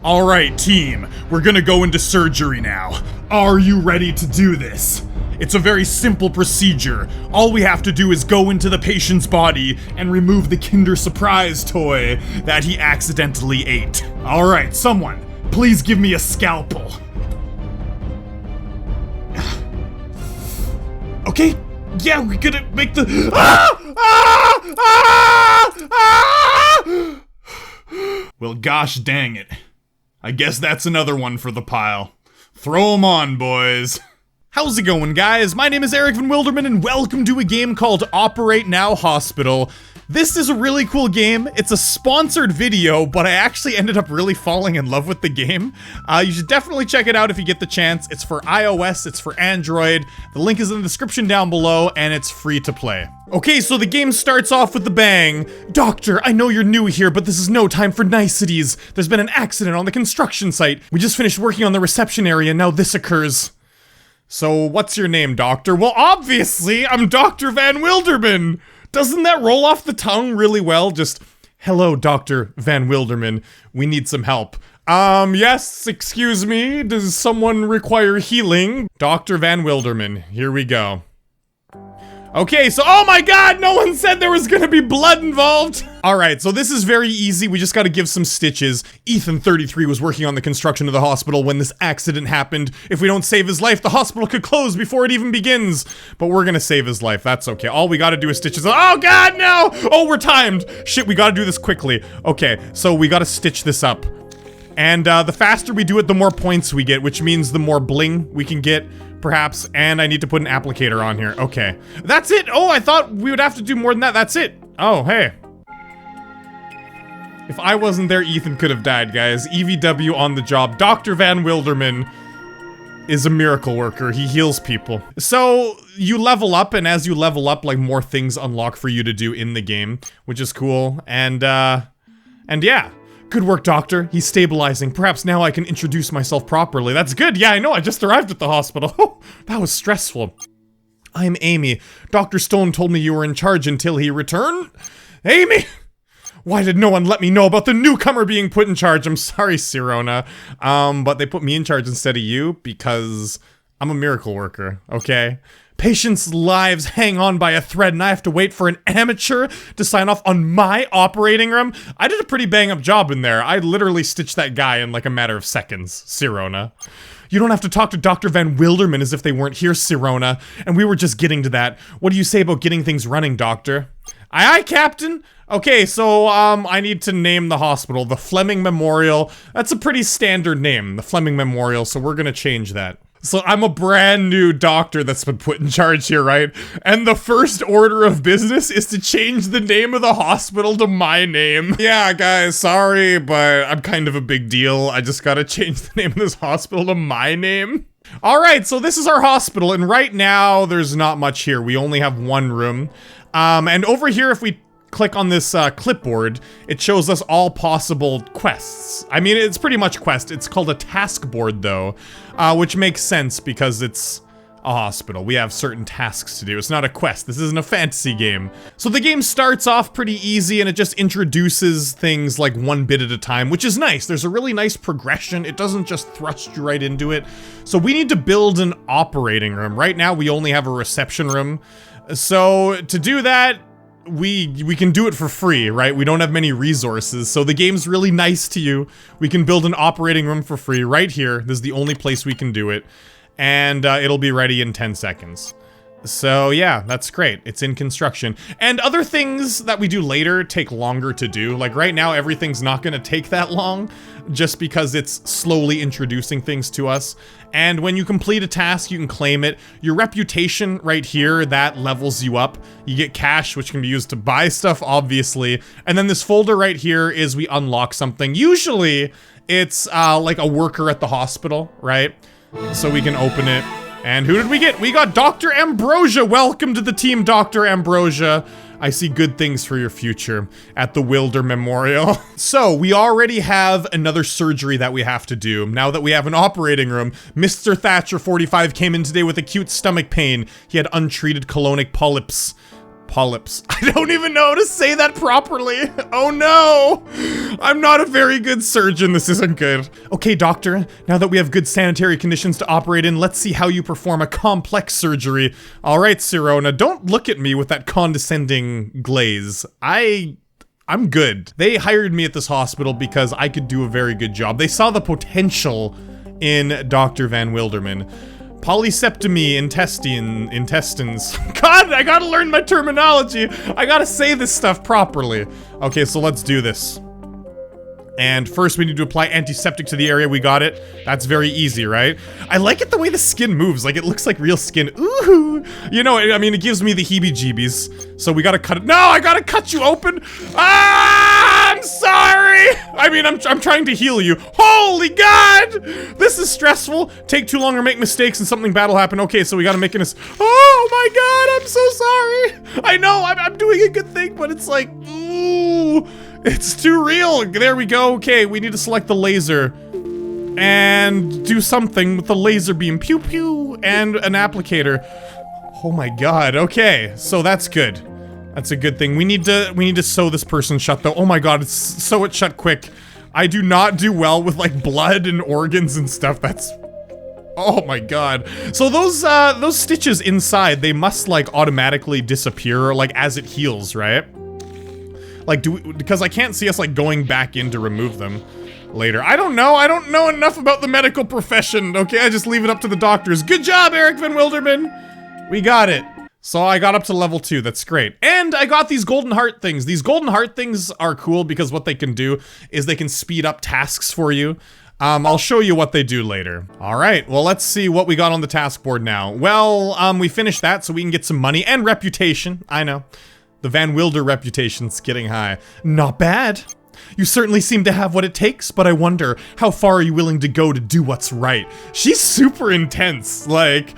Alright, team, we're gonna go into surgery now. Are you ready to do this? It's a very simple procedure. All we have to do is go into the patient's body and remove the Kinder Surprise toy that he accidentally ate. Alright, someone, please give me a scalpel. Okay, yeah, we're gonna make the... Well, gosh dang it. I guess that's another one for the pile. Throw 'em on, boys. How's it going, guys? My name is EricVanWilderman, and welcome to a game called Operate Now Hospital. This is a really cool game. It's a sponsored video, but I actually ended up really falling in love with the game. You should definitely check it out if you get the chance. It's for iOS, it's for Android. The link is in the description down below, and it's free to play. Okay, so the game starts off with a bang. Doctor, I know you're new here, but this is no time for niceties. There's been an accident on the construction site. We just finished working on the reception area, and now this occurs. So, what's your name, Doctor? Well, obviously, I'm Dr. Van Wilderman! Doesn't that roll off the tongue really well? Just, hello, Dr. Van Wilderman. We need some help. Yes, excuse me. Does someone require healing? Dr. Van Wilderman, here we go. Okay, so, oh my god, no one said there was gonna be blood involved! Alright, so this is very easy, we just gotta give some stitches. Ethan, 33, was working on the construction of the hospital when this accident happened. If we don't save his life, the hospital could close before it even begins. But we're gonna save his life, that's okay. All we gotta do is stitches. Oh god, no! Oh, we're timed! Shit, we gotta do this quickly. Okay, so we gotta stitch this up. And, the faster we do it, the more points we get, which means the more bling we can get. Perhaps, and I need to put an applicator on here. Okay. That's it! Oh, I thought we would have to do more than that. That's it! Oh, hey. If I wasn't there, Ethan could have died, guys. EVW on the job. Dr. Van Wilderman is a miracle worker. He heals people. So, you level up, and as you level up, like, more things unlock for you to do in the game, which is cool. And yeah. Good work, Doctor. He's stabilizing. Perhaps now I can introduce myself properly. That's good. Yeah, I know. I just arrived at the hospital. That was stressful. I'm Amy. Dr. Stone told me you were in charge until he returned. Amy! Why did no one let me know about the newcomer being put in charge? I'm sorry, Sirona. But they put me in charge instead of you because I'm a miracle worker, okay? Patients' lives hang on by a thread, and I have to wait for an amateur to sign off on my operating room? I did a pretty bang-up job in there. I literally stitched that guy in like a matter of seconds, Sirona. You don't have to talk to Dr. Van Wilderman as if they weren't here, Sirona. And we were just getting to that. What do you say about getting things running, Doctor? Aye, aye, Captain. Okay, so, I need to name the hospital. The Fleming Memorial. That's a pretty standard name, the Fleming Memorial, so we're gonna change that. So I'm a brand new doctor that's been put in charge here, right? And the first order of business is to change the name of the hospital to my name. Yeah, guys, sorry, but I'm kind of a big deal. I just gotta change the name of this hospital to my name. Alright, so this is our hospital, and right now, there's not much here. We only have one room. And over here, if we click on this clipboard, it shows us all possible quests. I mean, it's pretty much quest. It's called a task board, though, which makes sense because it's a hospital. We have certain tasks to do. It's not a quest. This isn't a fantasy game. So the game starts off pretty easy, and it just introduces things like one bit at a time, which is nice. There's a really nice progression. It doesn't just thrust you right into it. So we need to build an operating room. Right now, we only have a reception room. So to do that, we can do it for free, right? We don't have many resources, so the game's really nice to you. We can build an operating room for free right here. This is the only place we can do it. And it'll be ready in 10 seconds. So yeah, that's great. It's in construction. And other things that we do later take longer to do. Like right now, everything's not gonna take that long just because it's slowly introducing things to us. And when you complete a task, you can claim it. Your reputation right here, that levels you up. You get cash, which can be used to buy stuff, obviously. And then this folder right here is we unlock something. Usually, it's like a worker at the hospital, right? So we can open it. And who did we get? We got Dr. Ambrosia. Welcome to the team, Dr. Ambrosia. I see good things for your future at the Wilder Memorial. So, we already have another surgery that we have to do. Now that we have an operating room, Mr. Thatcher, 45, came in today with acute stomach pain. He had untreated colonic polyps. Polyps. I don't even know how to say that properly. Oh no! I'm not a very good surgeon. This isn't good. Okay, doctor, now that we have good sanitary conditions to operate in, let's see how you perform a complex surgery. All right, Sirona, don't look at me with that condescending glaze. I'm good. They hired me at this hospital because I could do a very good job. They saw the potential in Dr. Van Wilderman. Polyseptomy, intestines. God, I gotta learn my terminology. I gotta say this stuff properly. Okay, so let's do this. And first we need to apply antiseptic to the area. We got it. That's very easy, right? I like it the way the skin moves. Like, it looks like real skin. Ooh! You know, I mean, it gives me the heebie-jeebies. So we gotta cut it. No, I gotta cut you open! Ah! I'm sorry! I mean, I'm trying to heal you. Holy God! This is stressful. Take too long or make mistakes and something bad will happen. Okay, so we gotta make it. Oh my God, I'm so sorry! I know, I'm doing a good thing, but it's like, ooh... It's too real. There we go. Okay, we need to select the laser and do something with the laser beam. Pew pew and an applicator. Oh my God. Okay, so that's good. That's a good thing. We need to sew this person shut though. Oh my God, sew it shut quick. I do not do well with like blood and organs and stuff. That's, oh my God. So those stitches inside, they must like automatically disappear like as it heals, right? Like, because I can't see us, like, going back in to remove them later. I don't know enough about the medical profession, okay? I just leave it up to the doctors. Good job, EricVanWilderman! We got it. So I got up to level 2, that's great. And I got these golden heart things. These golden heart things are cool because what they can do is they can speed up tasks for you. I'll show you what they do later. All right, well, let's see what we got on the task board now. Well, we finished that so we can get some money and reputation. I know. The Van Wilder reputation's getting high. Not bad. You certainly seem to have what it takes, but I wonder, how far are you willing to go to do what's right? She's super intense, like...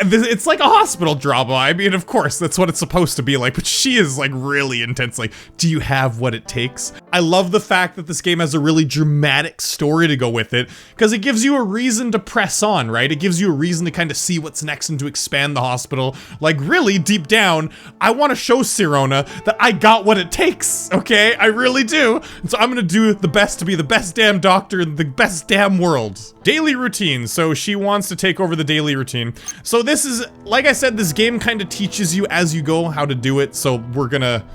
It's like a hospital drama. I mean, of course, that's what it's supposed to be like, but she is, like, really intense. Like, do you have what it takes? I love the fact that this game has a really dramatic story to go with it, because it gives you a reason to press on, right? It gives you a reason to kind of see what's next and to expand the hospital. Like, really, deep down, I want to show Sirona that I got what it takes, okay? I really do. And so I'm gonna do the best to be the best damn doctor in the best damn world. Daily routine. So she wants to take over the daily routine. So this is, like I said, this game kind of teaches you as you go how to do it, so we're gonna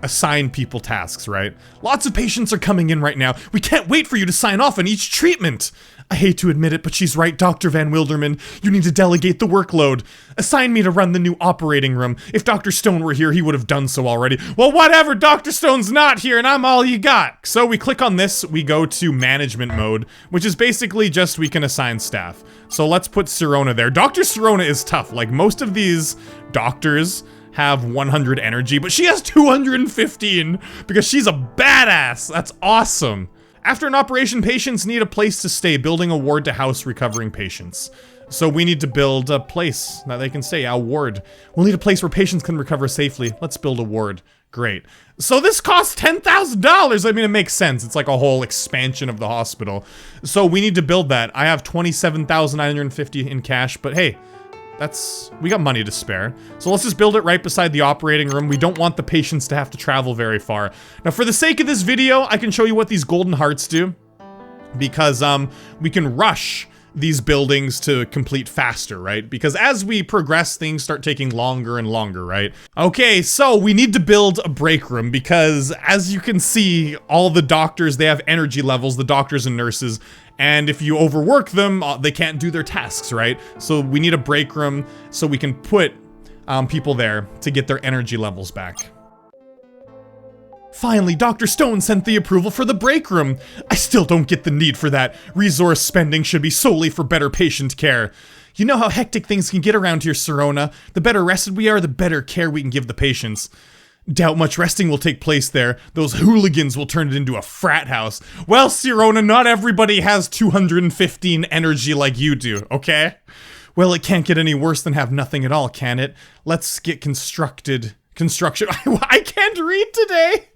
assign people tasks, right? Lots of patients are coming in right now. We can't wait for you to sign off on each treatment. I hate to admit it, but she's right, Dr. Van Wilderman. You need to delegate the workload. Assign me to run the new operating room. If Dr. Stone were here, he would have done so already. Well, whatever, Dr. Stone's not here and I'm all you got. So we click on this, we go to management mode, which is basically just we can assign staff. So let's put Sirona there. Dr. Sirona is tough. Like, most of these doctors have 100 energy, but she has 215 because she's a badass. That's awesome. After an operation, patients need a place to stay, building a ward to house recovering patients. So we need to build a place that they can stay, a ward. We'll need a place where patients can recover safely. Let's build a ward. Great. So this costs $10,000. I mean, it makes sense. It's like a whole expansion of the hospital. So we need to build that. I have $27,950 in cash, but hey, we got money to spare. So let's just build it right beside the operating room. We don't want the patients to have to travel very far. Now, for the sake of this video, I can show you what these golden hearts do, because we can rush these buildings to complete faster, right? Because as we progress, things start taking longer and longer, right? Okay, so we need to build a break room because, as you can see, all the doctors, they have energy levels, the doctors and nurses, and if you overwork them, they can't do their tasks, right? So we need a break room so we can put people there to get their energy levels back. Finally, Dr. Stone sent the approval for the break room. I still don't get the need for that. Resource spending should be solely for better patient care. You know how hectic things can get around here, Sirona. The better rested we are, the better care we can give the patients. Doubt much resting will take place there. Those hooligans will turn it into a frat house. Well, Sirona, not everybody has 215 energy like you do, okay? Well, it can't get any worse than have nothing at all, can it? Let's get construction. I can't read today.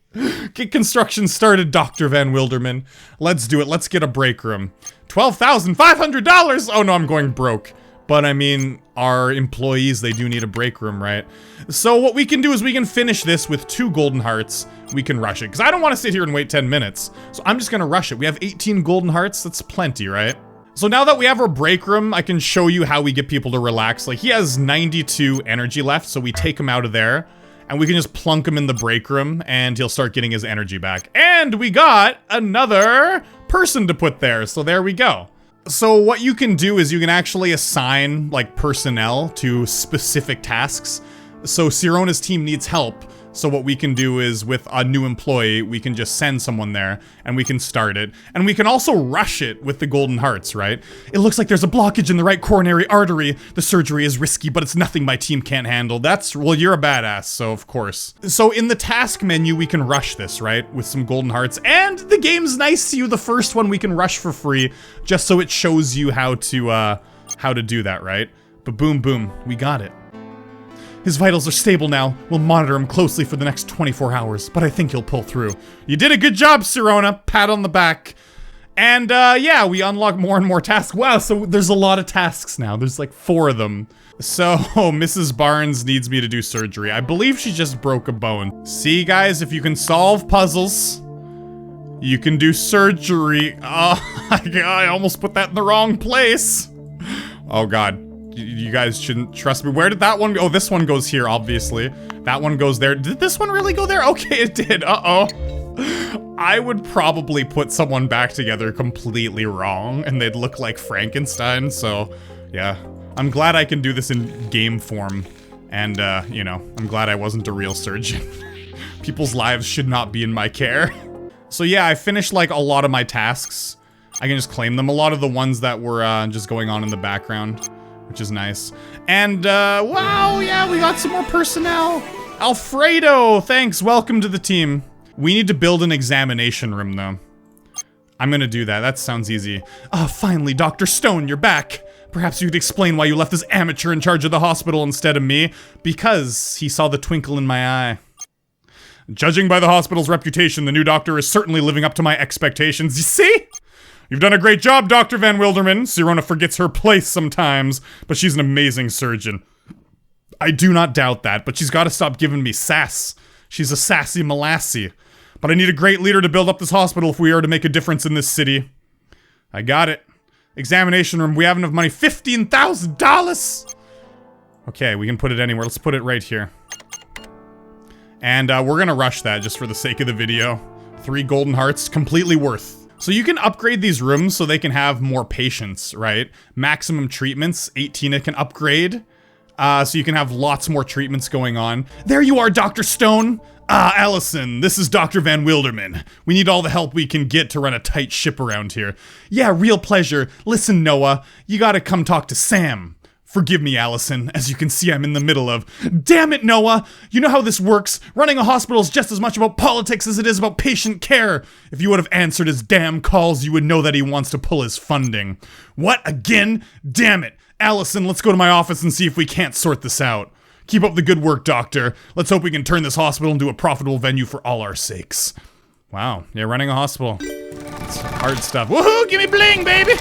Get construction started, Dr. Van Wilderman. Let's do it. Let's get a break room. $12,500. Oh no, I'm going broke. But I mean, our employees, they do need a break room, right? So what we can do is we can finish this with 2 golden hearts. We can rush it, because I don't want to sit here and wait 10 minutes. So I'm just gonna rush it. We have 18 golden hearts, that's plenty, right? So now that we have our break room, I can show you how we get people to relax. Like, he has 92 energy left, so we take him out of there, and we can just plunk him in the break room, and he'll start getting his energy back. And we got another person to put there, so there we go. So what you can do is you can actually assign, like, personnel to specific tasks. So Sirona's team needs help. So what we can do is, with a new employee, we can just send someone there, and we can start it. And we can also rush it with the golden hearts, right? It looks like there's a blockage in the right coronary artery. The surgery is risky, but it's nothing my team can't handle. That's, well, you're a badass, so of course. So in the task menu, we can rush this, right? With some golden hearts. And the game's nice to you. The first one we can rush for free, just so it shows you how to do that, right? But boom, boom, we got it. His vitals are stable now. We'll monitor him closely for the next 24 hours, but I think he'll pull through. You did a good job, Sirona. Pat on the back. And, yeah, we unlock more and more tasks. Wow, so there's a lot of tasks now. There's like 4 of them. So, Mrs. Barnes needs me to do surgery. I believe she just broke a bone. See, guys, if you can solve puzzles, you can do surgery. Oh, I almost put that in the wrong place. Oh, God. You guys shouldn't trust me. Where did that one go? Oh, this one goes here, obviously. That one goes there. Did this one really go there? Okay, it did. Uh-oh. I would probably put someone back together completely wrong, and they'd look like Frankenstein, so, yeah. I'm glad I can do this in game form, and, you know, I'm glad I wasn't a real surgeon. People's lives should not be in my care. So, yeah, I finished, like, a lot of my tasks. I can just claim them. A lot of the ones that were, just going on in the background, which is nice. And, wow, yeah, we got some more personnel. Alfredo, thanks, welcome to the team. We need to build an examination room, though. I'm gonna do that, that sounds easy. Ah, finally, Dr. Stone, you're back. Perhaps you could explain why you left this amateur in charge of the hospital instead of me. Because he saw the twinkle in my eye. Judging by the hospital's reputation, the new doctor is certainly living up to my expectations. You see? You've done a great job, Dr. VanWilderman. Sirona forgets her place sometimes, but she's an amazing surgeon. I do not doubt that, but she's got to stop giving me sass. She's a sassy molassie. But I need a great leader to build up this hospital if we are to make a difference in this city. I got it. Examination room, we have enough money. $15,000! Okay, we can put it anywhere. Let's put it right here. And we're gonna rush that just for the sake of the video. 3 golden hearts, completely worth. So you can upgrade these rooms so they can have more patients, right? Maximum treatments, 18 it can upgrade. So you can have lots more treatments going on. There you are, Dr. Stone! Allison, this is Dr. VanWilderman. We need all the help we can get to run a tight ship around here. Yeah, real pleasure. Listen, Noah, you gotta come talk to Sam. Forgive me, Allison. As you can see, I'm in the middle of... Damn it, Noah! You know how this works. Running a hospital is just as much about politics as it is about patient care. If you would have answered his damn calls, you would know that he wants to pull his funding. What? Again? Damn it. Allison, let's go to my office and see if we can't sort this out. Keep up the good work, Doctor. Let's hope we can turn this hospital into a profitable venue for all our sakes. Wow. Yeah, running a hospital. It's hard stuff. Woohoo! Give me bling, baby!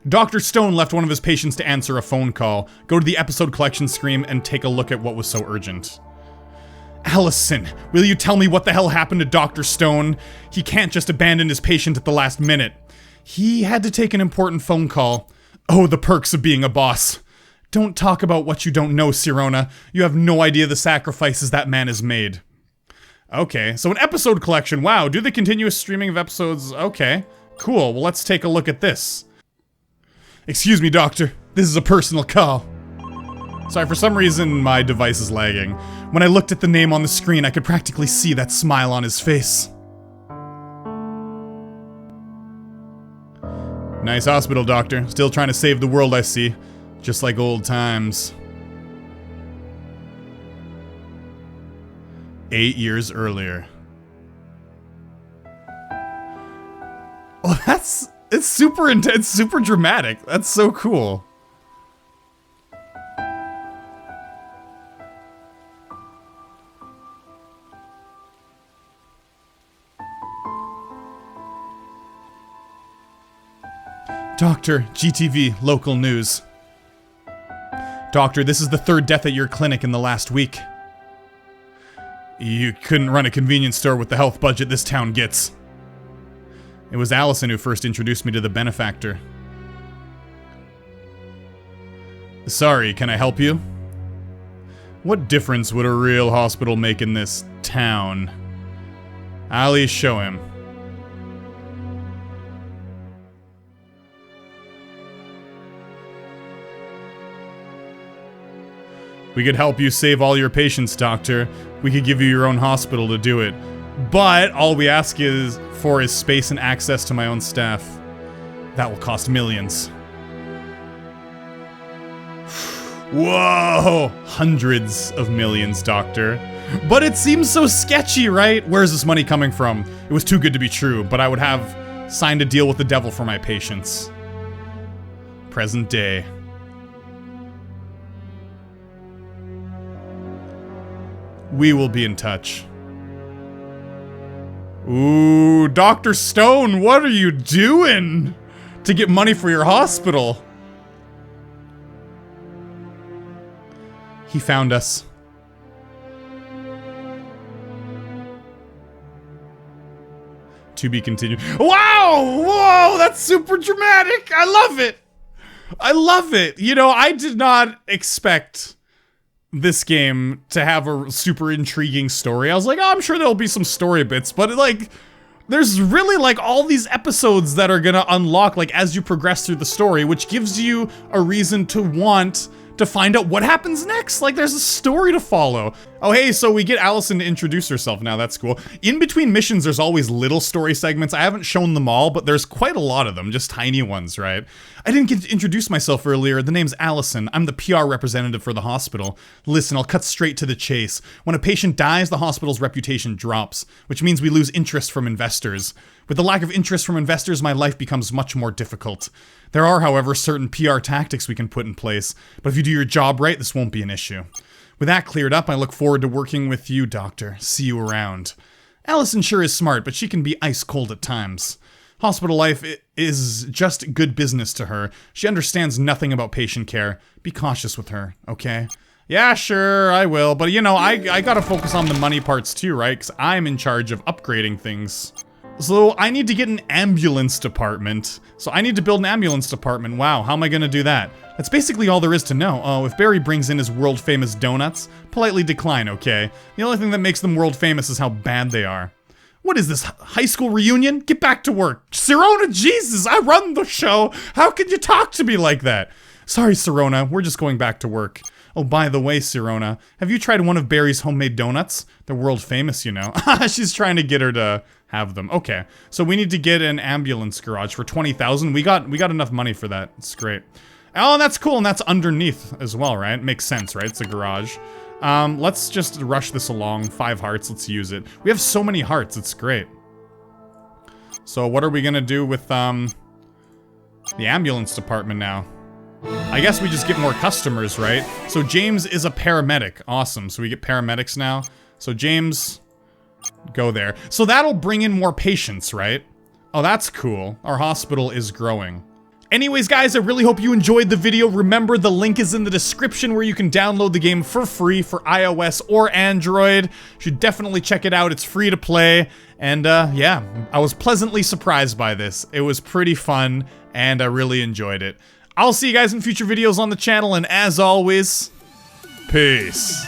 Dr. Stone left one of his patients to answer a phone call. Go to the episode collection screen and take a look at what was so urgent. Allison, will you tell me what the hell happened to Dr. Stone? He can't just abandon his patient at the last minute. He had to take an important phone call. Oh, the perks of being a boss. Don't talk about what you don't know, Sirona. You have no idea the sacrifices that man has made. Okay, so an episode collection. Wow, do the continuous streaming of episodes. Okay, cool. Well, let's take a look at this. Excuse me, Doctor. This is a personal call. Sorry, for some reason my device is lagging. When I looked at the name on the screen, I could practically see that smile on his face. Nice hospital, Doctor. Still trying to save the world, I see. Just like old times. 8 years earlier. Well, it's super intense, super dramatic. That's so cool. Doctor, GTV, local news. Doctor, this is the 3rd death at your clinic in the last week. You couldn't run a convenience store with the health budget this town gets. It was Allison who first introduced me to the benefactor. Sorry, can I help you? What difference would a real hospital make in this town? Ali, show him. We could help you save all your patients, Doctor. We could give you your own hospital to do it. But all we ask for is space and access to my own staff. That will cost millions. Whoa! Hundreds of millions, Doctor. But it seems so sketchy, right? Where's this money coming from? It was too good to be true, but I would have signed a deal with the devil for my patients. Present day. We will be in touch. Ooh, Dr. Stone, what are you doing to get money for your hospital? He found us. To be continued. Wow! Whoa, that's super dramatic! I love it! I love it! You know, I did not expect this game to have a super intriguing story. I was like, oh, I'm sure there'll be some story bits, but like, there's really like all these episodes that are gonna unlock like as you progress through the story, which gives you a reason to want to find out what happens next. Like, there's a story to follow. Oh, hey, so we get Allison to introduce herself now. That's cool. In between missions, there's always little story segments. I haven't shown them all, but there's quite a lot of them, just tiny ones, right? I didn't get to introduce myself earlier. The name's Allison. I'm the PR representative for the hospital. Listen, I'll cut straight to the chase. When a patient dies, the hospital's reputation drops, which means we lose interest from investors. With the lack of interest from investors, my life becomes much more difficult. There are, however, certain PR tactics we can put in place, but if you do your job right, this won't be an issue. With that cleared up, I look forward to working with you, Doctor. See you around. Allison sure is smart, but she can be ice cold at times. Hospital life is just good business to her. She understands nothing about patient care. Be cautious with her, okay? Yeah, sure, I will, but you know, I gotta focus on the money parts too, right? Because I'm in charge of upgrading things. So I need to get an ambulance department. So I need to build an ambulance department. Wow, how am I gonna do that? That's basically all there is to know. Oh, if Barry brings in his world famous donuts, politely decline, okay? The only thing that makes them world famous is how bad they are. What is this, high school reunion? Get back to work. Sirona, Jesus, I run the show. How could you talk to me like that? Sorry, Sirona, we're just going back to work. Oh, by the way, Sirona, have you tried one of Barry's homemade donuts? They're world famous, you know. She's trying to get her to have them. Okay, so we need to get an ambulance garage for 20,000. We got enough money for that. It's great. Oh, that's cool, and that's underneath as well, right? Makes sense, right? It's a garage. Let's just rush this along. 5 hearts, let's use it. We have so many hearts, it's great. So what are we gonna do with, the ambulance department now? I guess we just get more customers, right? So James is a paramedic. Awesome, so we get paramedics now. So James, go there. So that'll bring in more patients, right? Oh, that's cool. Our hospital is growing. Anyways, guys, I really hope you enjoyed the video. Remember, the link is in the description where you can download the game for free for iOS or Android. You should definitely check it out. It's free to play. And, yeah, I was pleasantly surprised by this. It was pretty fun, and I really enjoyed it. I'll see you guys in future videos on the channel, and as always, peace.